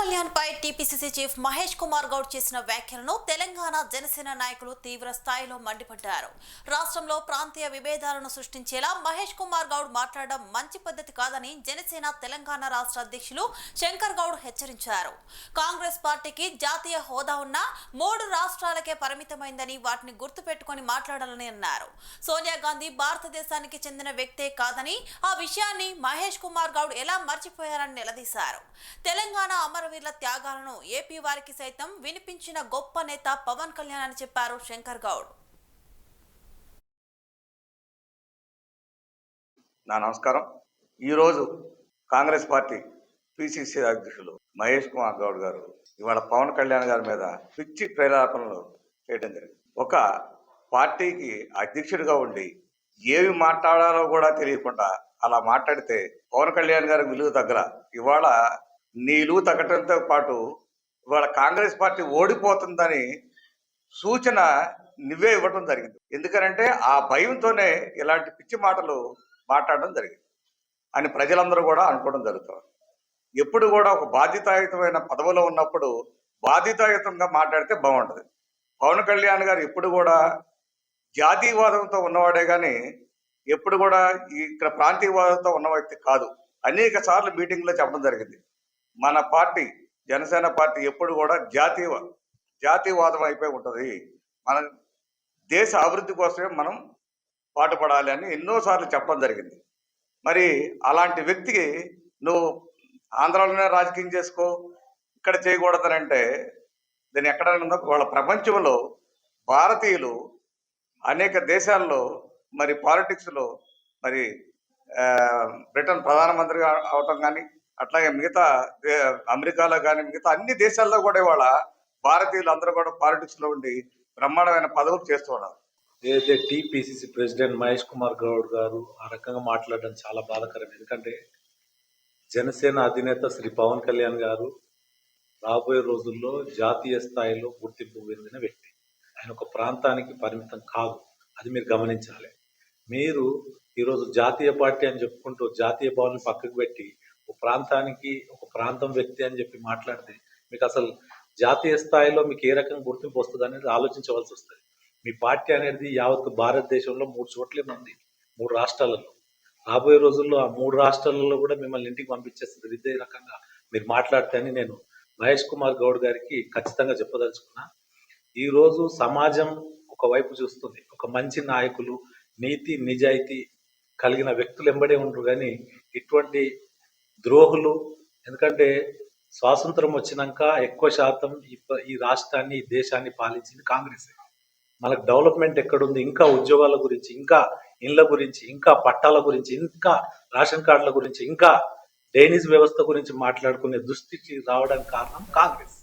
కళ్యాణ్ పై TPCC chief Mahesh Kumar Goud చేసిన వ్యాఖ్యలను తెలంగాణ జనసేన నాయకులు తీవ్ర స్థాయిలో మండిపడ్డారు. రాష్ట్రంలో ప్రాంతీయ విభేదాలను సృష్టించేలా మహేష్ కుమార్ గౌడ్ మాట్లాడడం మంచి పద్ధతి కాదని జనసేన తెలంగాణ రాష్ట్ర అధ్యక్షులు శంకర్ గౌడ్ హెచ్చరించారు. కాంగ్రెస్ పార్టీకి జాతీయ హోదా ఉన్న 3 రాష్ట్రాలకే పరిమితమైందని వాటిని గుర్తుపెట్టుకుని మాట్లాడాలని అన్నారు. సోనియా గాంధీ భారతదేశానికి చెందిన వ్యక్తే కాదని ఆ విషయాన్ని మహేష్ కుమార్ గౌడ్ ఎలా మర్చిపోయారని నిలదీశారు. తెలంగాణ అమరవీరుల త్యాగాలను ఏపీ వారికి సైతం వినిపించిన గొప్ప నేత పవన్ కళ్యాణ్ అని చెప్పారు శంకర్ గౌడ్. నమస్కారం. ఈరోజు కాంగ్రెస్ పార్టీ పిసిసి అధ్యక్షులు మహేష్ కుమార్ గౌడ్ గారు ఇవాళ పవన్ కళ్యాణ్ గారి మీద పిచ్చి ప్రేరేపణలు చేయడం జరిగింది. ఒక పార్టీకి అధ్యక్షుడిగా ఉండి ఏమి మాట్లాడాలో కూడా తెలియకుండా అలా మాట్లాడితే పవన్ కళ్యాణ్ గారి విలువ తగ్గల. ఇవాళ నీ విలువ తగ్గడంతో పాటు ఇవాళ కాంగ్రెస్ పార్టీ ఓడిపోతుందని సూచన నువ్వే ఇవ్వటం జరిగింది. ఎందుకనంటే ఆ భయంతోనే ఇలాంటి పిచ్చి మాటలు మాట్లాడడం జరిగింది అని ప్రజలందరూ కూడా అనుకోవడం జరుగుతుంది. ఎప్పుడు కూడా ఒక బాధ్యతాయుతమైన పదవిలో ఉన్నప్పుడు బాధ్యతాయుతంగా మాట్లాడితే బాగుంటుంది. పవన్ కళ్యాణ్ గారు ఎప్పుడు కూడా జాతీయవాదంతో ఉన్నవాడే కానీ ఎప్పుడు కూడా ఇక్కడ ప్రాంతీయవాదంతో ఉన్న వ్యక్తి కాదు. అనేక సార్లు మీటింగ్లో చెప్పడం జరిగింది. మన పార్టీ జనసేన పార్టీ ఎప్పుడు కూడా జాతీయవాదం అయిపోయి ఉంటుంది. మన దేశ అభివృద్ధి కోసమే మనం పాటుపడాలి అని ఎన్నోసార్లు చెప్పడం జరిగింది. మరి అలాంటి వ్యక్తికి నువ్వు ఆంధ్రాలోనే రాజకీయం చేసుకో, ఇక్కడ చేయకూడదని అంటే దీన్ని ఎక్కడైనా వాళ్ళ ప్రపంచంలో భారతీయులు అనేక దేశాల్లో మరి పాలిటిక్స్లో మరి బ్రిటన్ ప్రధానమంత్రిగా అవటం కానీ అట్లాగే మిగతా అమెరికాలో కానీ మిగతా అన్ని దేశాల్లో కూడా ఇవాళ భారతీయులు అందరూ కూడా పాలిటిక్స్ లో ఉండి బ్రహ్మాండమైన పదవులు చేస్తున్నారు. ఏదైతే టీపీసీసీ ప్రెసిడెంట్ మహేష్ కుమార్ గౌడ్ గారు ఆ రకంగా మాట్లాడడం చాలా బాధాకరం. ఎందుకంటే జనసేన అధినేత శ్రీ పవన్ కళ్యాణ్ గారు రాబోయే రోజుల్లో జాతీయ స్థాయిలో గుర్తింపు పొందిన వ్యక్తి. ఆయన ఒక ప్రాంతానికి పరిమితం కాదు, అది మీరు గమనించాలి. మీరు ఈరోజు జాతీయ పార్టీ అని చెప్పుకుంటూ జాతీయ భావాలను పక్కకు పెట్టి ఒక ప్రాంతానికి ఒక ప్రాంతం వ్యక్తి అని చెప్పి మాట్లాడితే మీకు అసలు జాతీయ స్థాయిలో మీకు ఏ రకంగా గుర్తింపు వస్తుంది అనేది ఆలోచించవలసి వస్తుంది. మీ పార్టీ అనేది యావత్ భారతదేశంలో 3 చోట్లే ఉంది, 3 రాష్ట్రాలలో. రాబోయే రోజుల్లో ఆ 3 రాష్ట్రాలలో కూడా మిమ్మల్ని ఇంటికి పంపించేస్తుంది ఇదే రకంగా మీరు మాట్లాడితే అని నేను మహేష్ కుమార్ గౌడ్ గారికి ఖచ్చితంగా చెప్పదలుచుకున్నా. ఈరోజు సమాజం ఒకవైపు చూస్తుంది, ఒక మంచి నాయకులు నీతి నిజాయితీ కలిగిన వ్యక్తులు ఎంబడే ఉండరు, కానీ ఇటువంటి ద్రోహులు. ఎందుకంటే స్వాతంత్రం వచ్చినాక ఎక్కువ శాతం ఈ రాష్ట్రాన్ని ఈ దేశాన్ని పాలించింది కాంగ్రెస్. మనకు డెవలప్మెంట్ ఎక్కడుంది? ఇంకా ఉద్యోగాల గురించి, ఇంకా ఇండ్ల గురించి, ఇంకా పట్టాల గురించి, ఇంకా రేషన్ కార్డుల గురించి, ఇంకా డ్రైనేజ్ వ్యవస్థ గురించి మాట్లాడుకునే దుస్థితి రావడానికి కారణం కాంగ్రెస్.